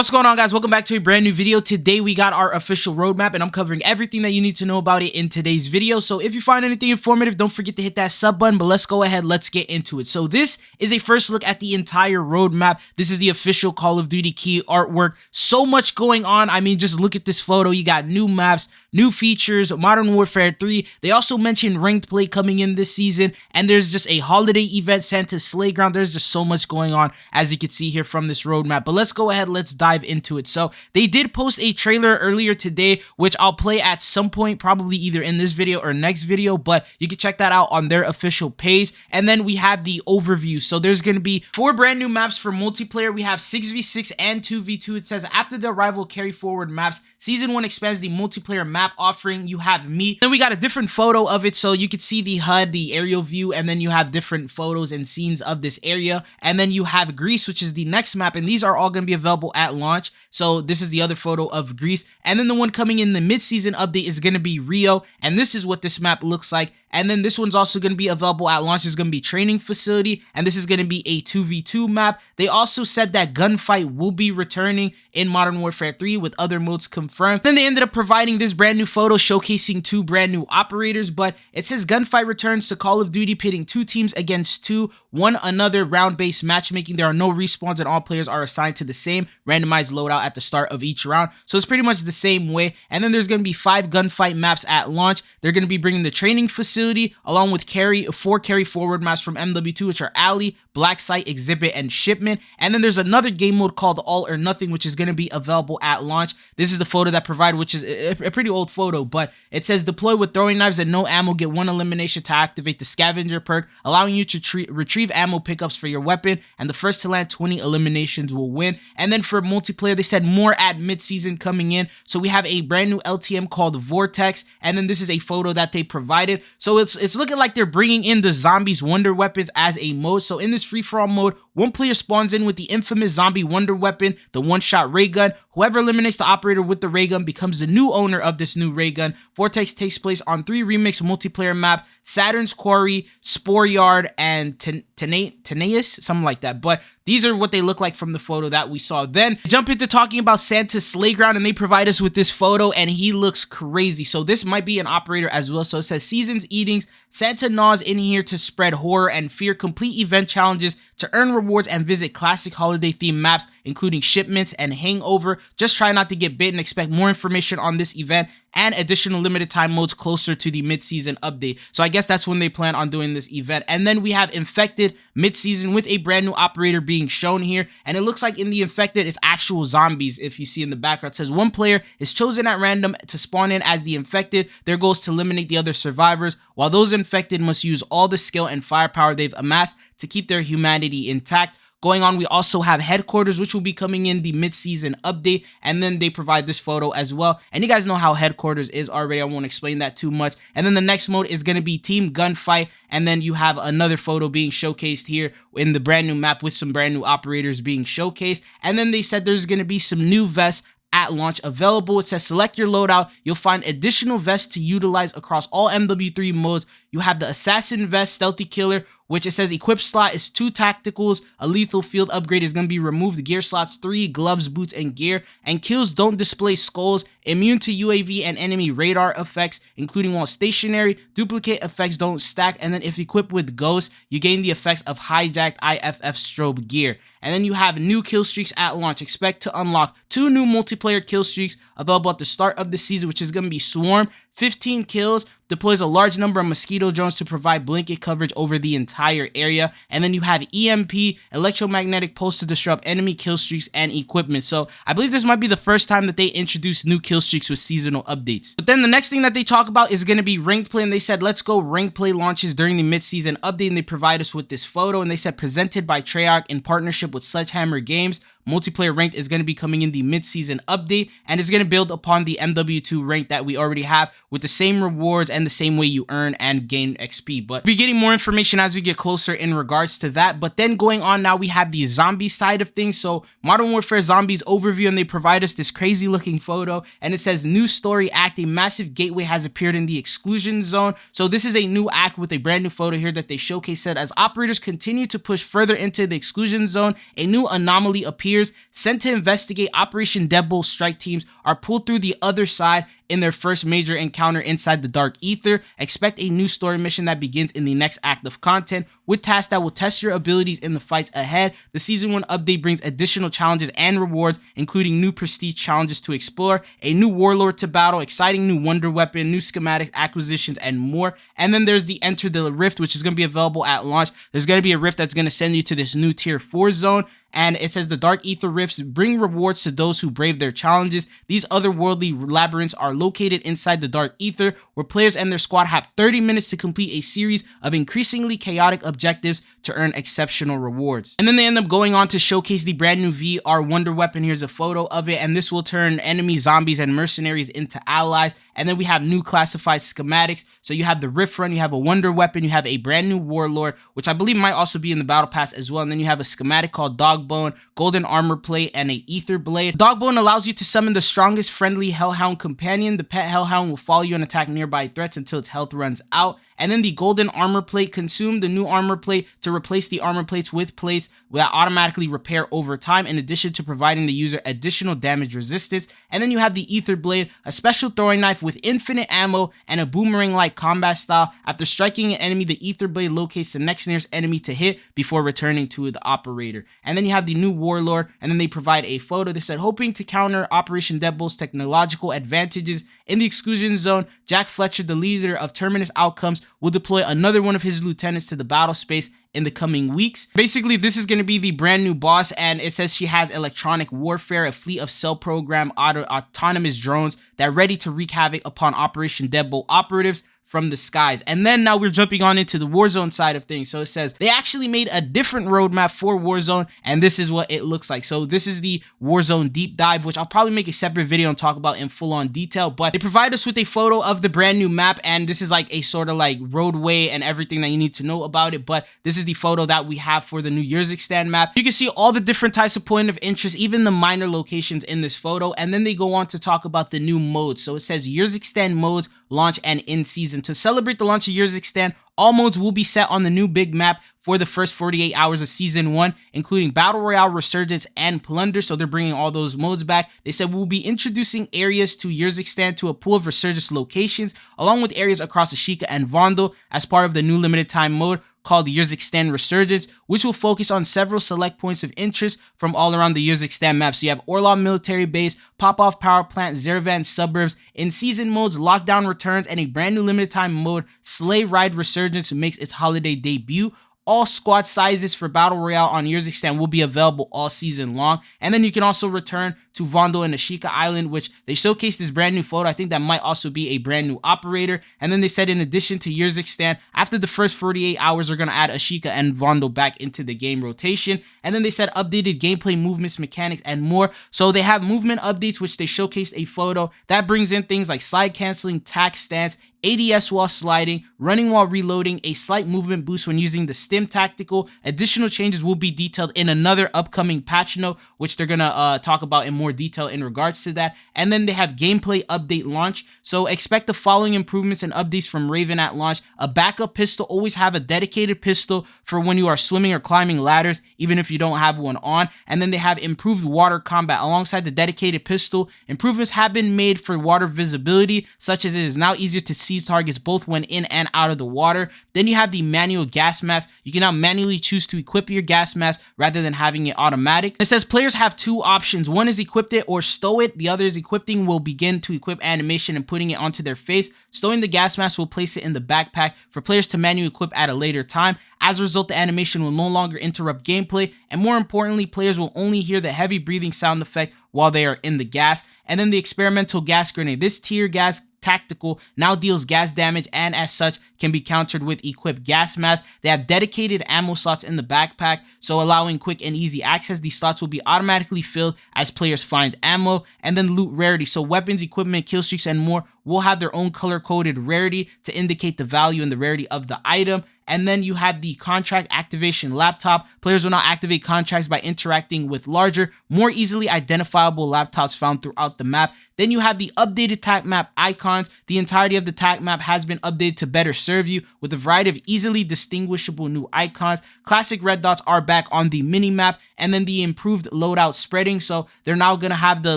What's going on, guys? Welcome back to a brand new video. Today we got our official roadmap and I'm covering everything that you need to know about it in today's video. So if you find anything informative, don't forget to hit that sub button, but let's go ahead, let's get into it. So this is a first look at the entire roadmap. This is the official Call of Duty key artwork. So much going on. I mean, just look at this photo. You got new maps, new features, Modern Warfare 3. They also mentioned ranked play coming in this season, and there's just a holiday event, Santa's Sleigh Ground. There's just so much going on, as you can see here from this roadmap. But let's go ahead, let's dive into it. So they did post a trailer earlier today, which I'll play at some point, probably either in this video or next video, but you can check that out on their official page. And then we have the overview. So there's going to be 4 brand new maps for multiplayer. We have 6v6 and 2v2. It says after the arrival carry forward maps, season 1 expands the multiplayer map offering. You have me. Then we got a different photo of it, so you could see the HUD, the aerial view, and then you have different photos and scenes of this area. And then you have Greece, which is the next map, and these are all going to be available at launch. So this is the other photo of Greece. And then the one coming in the mid-season update is going to be Rio, and this is what this map looks like. And then this one's also going to be available at launch. It's going to be Training Facility, and this is going to be a 2v2 map. They also said that Gunfight will be returning in Modern Warfare 3 with other modes confirmed. Then they ended up providing this brand new photo showcasing 2 brand new operators, but it says Gunfight returns to Call of Duty, pitting 2 teams against 2, one another round-based matchmaking. There are no respawns and all players are assigned to the same randomized loadout at the start of each round. So it's pretty much the same way. And then there's going to be 5 Gunfight maps at launch. They're going to be bringing the Training Facility along with 4 carry forward maps from MW3, which are Alley, Black Site, Exhibit, and Shipment. And then there's another game mode called All or Nothing, which is going to be available at launch. This is the photo that provided, which is a pretty old photo, but it says deploy with throwing knives and no ammo, get 1 elimination to activate the scavenger perk, allowing you to retrieve ammo pickups for your weapon, and the first to land 20 eliminations will win. And then for multiplayer, they said more at mid-season coming in. So we have a brand new LTM called Vortex, and then this is a photo that they provided. So it's looking like they're bringing in the zombies wonder weapons as a mode. So in this free-for-all mode, one player spawns in with the infamous zombie wonder weapon, the one-shot ray gun. Whoever eliminates the operator with the ray gun becomes the new owner of this new ray gun. Vortex takes place on 3 remix multiplayer maps: Saturn's Quarry, Spore Yard, and Tenaeus, something like that. But these are what they look like from the photo that we saw. Then jump into talking about Santa's Sleigh Ground, and they provide us with this photo, and he looks crazy. So this might be an operator as well. So it says Seasons Eatings. Santa gnaws in here to spread horror and fear. Complete event challenges to earn rewards and visit classic holiday themed maps, including Shipments and Hangover. Just try not to get bit and expect more information on this event and additional limited time modes closer to the mid-season update. So I guess that's when they plan on doing this event. And then we have Infected mid-season with a brand new operator being shown here. And it looks like in the Infected, it's actual zombies. If you see in the background, it says 1 player is chosen at random to spawn in as the Infected. Their goal is to eliminate the other survivors, while those infected must use all the skill and firepower they've amassed to keep their humanity intact. Going on, we also have Headquarters, which will be coming in the mid-season update, and then they provide this photo as well. And you guys know how Headquarters is already. I won't explain that too much. And then the next mode is going to be Team Gunfight, and then you have another photo being showcased here in the brand new map with some brand new operators being showcased. And then they said there's going to be some new vests at launch available. It says select your loadout. You'll find additional vests to utilize across all MW3 modes. You have the Assassin Vest, Stealthy Killer, which it says equip slot is 2 tacticals. A lethal field upgrade is going to be removed. Gear slots 3, gloves, boots, and gear. And kills don't display skulls. Immune to UAV and enemy radar effects, including while stationary. Duplicate effects don't stack. And then if equipped with Ghost, you gain the effects of hijacked IFF strobe gear. And then you have new kill streaks at launch. Expect to unlock 2 new multiplayer kill streaks available at the start of the season, which is going to be Swarm. 15 kills, deploys a large number of mosquito drones to provide blanket coverage over the entire area. And then you have EMP, electromagnetic pulse, to disrupt enemy kill streaks and equipment. So I believe this might be the first time that they introduce new kill streaks with seasonal updates. But then the next thing that they talk about is going to be ranked play, and they said let's go ranked play launches during the mid-season update, and they provide us with this photo, and they said presented by Treyarch in partnership with Sledgehammer Games. Multiplayer ranked is going to be coming in the mid-season update, and it's going to build upon the MW2 rank that we already have with the same rewards and the same way you earn and gain XP. But we'll be getting more information as we get closer in regards to that. But then going on now, we have the zombie side of things. So Modern Warfare Zombies overview, and they provide us this crazy looking photo, and it says new story act, a massive gateway has appeared in the exclusion zone. So this is a new act with a brand new photo here that they showcase. Said as operators continue to push further into the exclusion zone, a new anomaly appears volunteers sent to investigate Operation Deadbolt strike teams are pulled through the other side in their first major encounter inside the Dark Ether. Expect a new story mission that begins in the next act of content with tasks that will test your abilities in the fights ahead. The Season 1 update brings additional challenges and rewards, including new prestige challenges to explore, a new warlord to battle, exciting new wonder weapon, new schematics, acquisitions, and more. And then there's the Enter the Rift, which is going to be available at launch. There's going to be a rift that's going to send you to this new Tier 4 zone. And it says the Dark Ether Rifts bring rewards to those who brave their challenges. These otherworldly labyrinths are located inside the Dark Ether, where players and their squad have 30 minutes to complete a series of increasingly chaotic objectives to earn exceptional rewards. And then they end up going on to showcase the brand new VR wonder weapon. Here's a photo of it, and this will turn enemy zombies and mercenaries into allies. And then we have new classified schematics. So you have the Rift Run, you have a wonder weapon, you have a brand new warlord, which I believe might also be in the battle pass as well. And then you have a schematic called Dogbone, golden armor plate, and a ether blade. Dogbone allows you to summon the strongest friendly hellhound companion. The pet hellhound will follow you and attack nearby threats until its health runs out. And then the golden armor plate, consume the new armor plate to replace the armor plates with plates that automatically repair over time, in addition to providing the user additional damage resistance. And then you have the ether blade, a special throwing knife with infinite ammo and a boomerang-like combat style. After striking an enemy, the ether blade locates the next nearest enemy to hit before returning to the operator. And then you have the new warlord, and then they provide a photo. They said, hoping to counter Operation Deadbolt's technological advantages in the exclusion zone, Jack Fletcher, the leader of Terminus Outcomes, will deploy another one of his lieutenants to the battle space in the coming weeks. Basically, this is going to be the brand new boss, and it says she has electronic warfare, a fleet of cell-programmed autonomous drones that are ready to wreak havoc upon Operation Deadbolt operatives from the skies. And then now we're jumping on into the Warzone side of things. So it says they actually made a different roadmap for Warzone, and this is what it looks like. So this is the Warzone deep dive, which I'll probably make a separate video and talk about in full-on detail, but they provide us with a photo of the brand new map, and this is like a sort of like roadway and everything that you need to know about it. But this is the photo that we have for the new Yurzikstan map. You can see all the different types of point of interest, even the minor locations in this photo. And then they go on to talk about the new modes. So it says Yurzikstan modes launch and in season. To celebrate the launch of Yurzikstan, all modes will be set on the new big map for the first 48 hours of Season 1, including Battle Royale, Resurgence, and Plunder. So they're bringing all those modes back. They said we'll be introducing areas to Yurzikstan to a pool of Resurgence locations, along with areas across Ashika and Vondel as part of the new limited time mode called the Yurzikstan Resurgence, which will focus on several select points of interest from all around the Yurzikstan map. So you have Orlov Military Base, Popov Power Plant, Zerevan Suburbs. In season modes, Lockdown returns, and a brand new limited time mode, Sleigh Ride Resurgence, makes its holiday debut. All squad sizes for Battle Royale on Yurzikstan will be available all season long. And then you can also return to Vondel and Ashika Island, which they showcased this brand new photo. I think that might also be a brand new operator. And then they said in addition to Yurzikstan, after the first 48 hours, they're going to add Ashika and Vondel back into the game rotation. And then they said updated gameplay, movements, mechanics, and more. So they have movement updates, which they showcased a photo. That brings in things like slide canceling, tack stance, ADS while sliding, running while reloading, a slight movement boost when using the stim tactical. Additional changes will be detailed in another upcoming patch note, which they're gonna talk about in more detail in regards to that. And then they have gameplay update launch. So expect the following improvements and updates from Raven at launch. A backup pistol, always have a dedicated pistol for when you are swimming or climbing ladders, even if you don't have one on. And then they have improved water combat alongside the dedicated pistol. Improvements have been made for water visibility, such as it is now easier to see targets both when in and out of the water. Then you have the manual gas mask. You can now manually choose to equip your gas mask rather than having it automatic. It says players have two options. One is equip it or stow it. The other is equipping will begin to equip animation and putting it onto their face. Stowing the gas mask will place it in the backpack for players to manually equip at a later time. As a result, the animation will no longer interrupt gameplay, and more importantly, players will only hear the heavy breathing sound effect while they are in the gas. And then the experimental gas grenade. This tear gas tactical now deals gas damage and as such can be countered with equipped gas masks. They have dedicated ammo slots in the backpack, so allowing quick and easy access. These slots will be automatically filled as players find ammo. And then loot rarity. So weapons, equipment, kill streaks, and more will have their own color-coded rarity to indicate the value and the rarity of the item. And then you have the contract activation laptop. Players will now activate contracts by interacting with larger, more easily identifiable laptops found throughout the map. Then you have the updated tac map icons. The entirety of the tac map has been updated to better serve you with a variety of easily distinguishable new icons. Classic red dots are back on the mini map, and then the improved loadout spreading. So they're now going to have the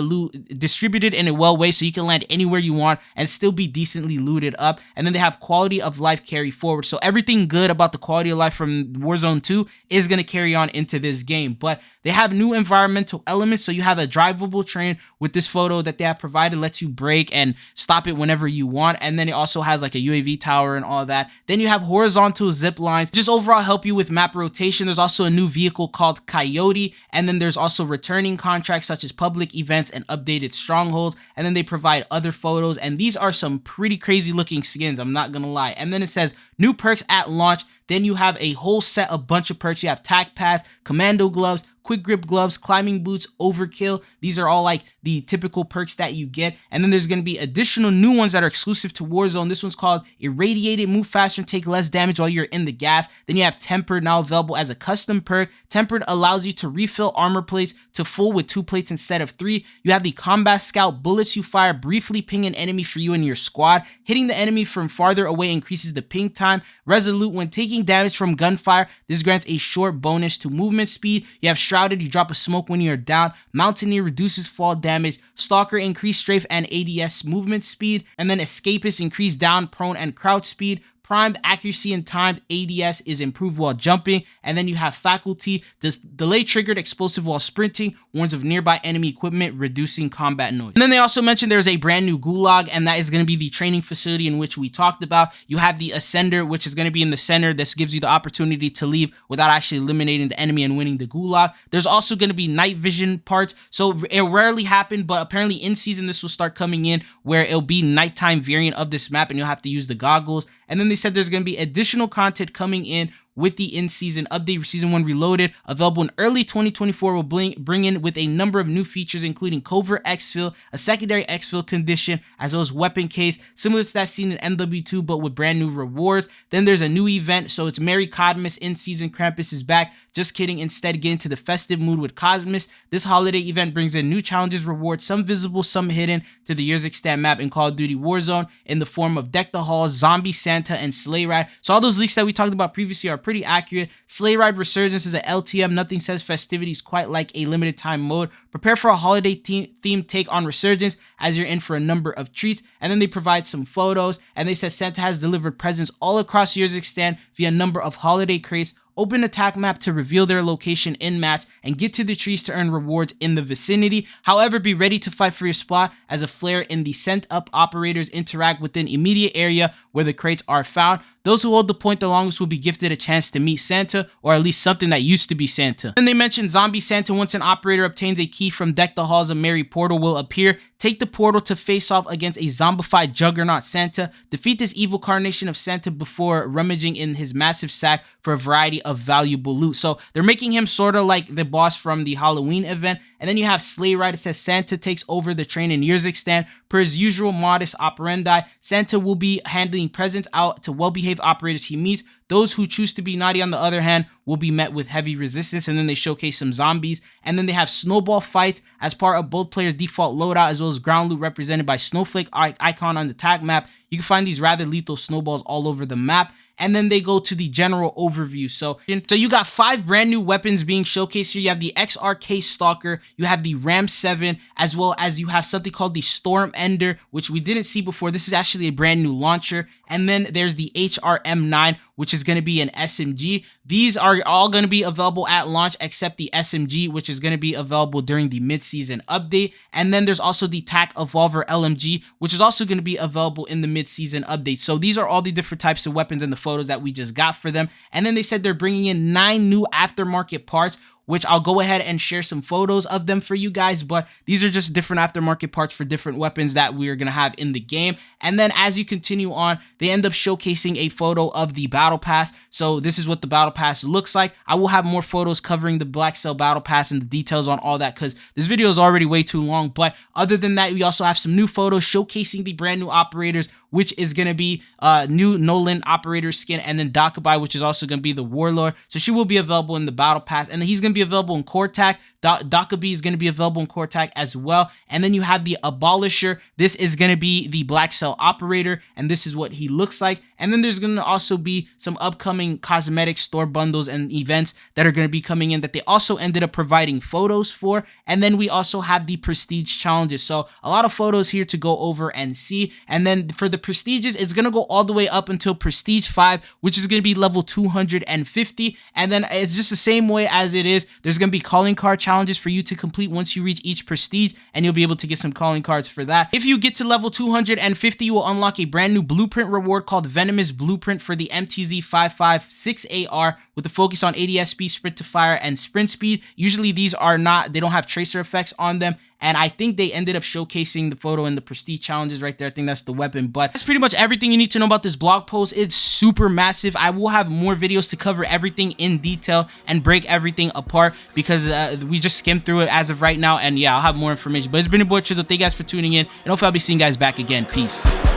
loot distributed in a well way so you can land anywhere you want and still be decently looted up. And then they have quality of life carry forward. So everything good about the quality of life from Warzone 2 is going to carry on into this game. But they have new environmental elements. So you have a drivable train with this photo that they have provided, lets you brake and stop it whenever you want. And then it also has like a UAV tower and all that. Then you have horizontal zip lines, just overall help you with map rotation. There's also a new vehicle called Coyote. And then there's also returning contracts such as public events and updated strongholds. And then they provide other photos. And these are some pretty crazy looking skins, I'm not gonna lie. And then it says new perks at launch. Then you have a whole set, a bunch of perks. You have tac pads, commando gloves, quick grip gloves, climbing boots, overkill. These are all like the typical perks that you get. And then there's going to be additional new ones that are exclusive to Warzone. This one's called Irradiated, move faster and take less damage while you're in the gas. Then you have Tempered, now available as a custom perk. Tempered allows you to refill armor plates to full with 2 plates instead of 3. You have the Combat Scout, bullets you fire briefly ping an enemy for you and your squad. Hitting the enemy from farther away increases the ping time. Resolute, when taking damage from gunfire, this grants a short bonus to movement speed. You have Shrouded, you drop a smoke when you're down. Mountaineer reduces fall damage. Stalker, increase strafe and ADS movement speed. And then Escapist, increase down, prone, and crouch speed. Primed, accuracy and timed ADS is improved while jumping. And then you have Faculty, this delay triggered explosive while sprinting, warns of nearby enemy equipment, reducing combat noise. And then they also mentioned there's a brand new gulag, and that is going to be the training facility in which we talked about. You have the Ascender, which is going to be in the center. This gives you the opportunity to leave without actually eliminating the enemy and winning the gulag. There's also going to be night vision parts. So it rarely happened, but apparently in season this will start coming in where it'll be nighttime variant of this map and you'll have to use the goggles. And then they said there's going to be additional content coming in with the in-season update. Season 1 Reloaded, available in early 2024, will bring in with a number of new features, including covert exfil, a secondary exfil condition, as well as weapon case, similar to that seen in MW2, but with brand new rewards. Then there's a new event, so it's Merry Codmas in-season. Krampus is back. Just kidding, instead get into the festive mood with Cosmos. This holiday event brings in new challenges, rewards, some visible, some hidden, to the year's extent map in Call of Duty Warzone in the form of Deck the Halls, Zombie Santa, and Sleigh Ride. So all those leaks that we talked about previously are pretty accurate. Sleigh Ride Resurgence is an LTM. Nothing says festivities quite like a limited time mode. Prepare for a holiday themed take on Resurgence as you're in for a number of treats. And then they provide some photos, and they said Santa has delivered presents all across year's extent via a number of holiday crates. Open the tac map to reveal their location in match and get to the trees to earn rewards in the vicinity. However, be ready to fight for your spot as a flare in the sent up operators interact within immediate area where the crates are found. Those who hold the point the longest will be gifted a chance to meet Santa, or at least something that used to be Santa. Then they mentioned Zombie Santa. Once an operator obtains a key from Deck the Halls, a merry portal will appear. Take the portal to face off against a zombified juggernaut Santa. Defeat this evil carnation of Santa before rummaging in his massive sack for a variety of valuable loot. So they're making him sort of like the boss from the Halloween event. And then you have Sleigh Ride. It says Santa takes over the train in year's extent. Per his usual modus operandi, Santa will be handing presents out to well-behaved operators he meets. Those who choose to be naughty, on the other hand, will be met with heavy resistance. And then they showcase some zombies. And then they have snowball fights as part of both players' default loadout, as well as ground loot represented by Snowflake icon on the tag map. You can find these rather lethal snowballs all over the map. And then they go to the general overview. So you got 5 brand new weapons being showcased here. You have the XRK Stalker, you have the Ram 7, as well as you have something called the Storm Ender, which we didn't see before. This is actually a brand new launcher. And then there's the HRM9, which is going to be an SMG. These are all going to be available at launch except the SMG, which is going to be available during the mid-season update. And then there's also the TAC Evolver LMG, which is also going to be available in the mid-season update. So these are all the different types of weapons and the photos that we just got for them. And then they said they're bringing in 9 new aftermarket parts, which I'll go ahead and share some photos of them for you guys, but these are just different aftermarket parts for different weapons that we're going to have in the game. And then as you continue on, they end up showcasing a photo of the Battle Pass. So this is what the Battle Pass looks like. I will have more photos covering the Black Cell Battle Pass and the details on all that because this video is already way too long. But other than that, we also have some new photos showcasing the brand new operators, which is going to be new Nolan operator skin, and then Dakabai, which is also going to be the Warlord. So she will be available in the Battle Pass, and then he's going to be available in Core Tac, Dokkaebi is going to be available in core attack as well. And then you have the Abolisher. This is going to be the Black Cell Operator, and this is what he looks like. And then there's going to also be some upcoming cosmetic store bundles and events that are going to be coming in that they also ended up providing photos for. And then we also have the prestige challenges. So a lot of photos here to go over and see. And then for the prestiges, it's going to go all the way up until prestige 5, which is going to be level 250. And then it's just the same way as it is. There's going to be calling card challenges for you to complete once you reach each prestige, and you'll be able to get some calling cards for that. If you get to level 250, you will unlock a brand new blueprint reward called Venomous Blueprint for the MTZ556AR with a focus on ADS speed, sprint to fire, and sprint speed. Usually these are not, they don't have tracer effects on them. And I think they ended up showcasing the photo in the prestige challenges right there. I think that's the weapon. But that's pretty much everything you need to know about this blog post. It's super massive. I will have more videos to cover everything in detail and break everything apart because we just skimmed through it as of right now. And yeah, I'll have more information. But it's been your boy Chizzle. Thank you guys for tuning in. And hopefully I'll be seeing you guys back again. Peace.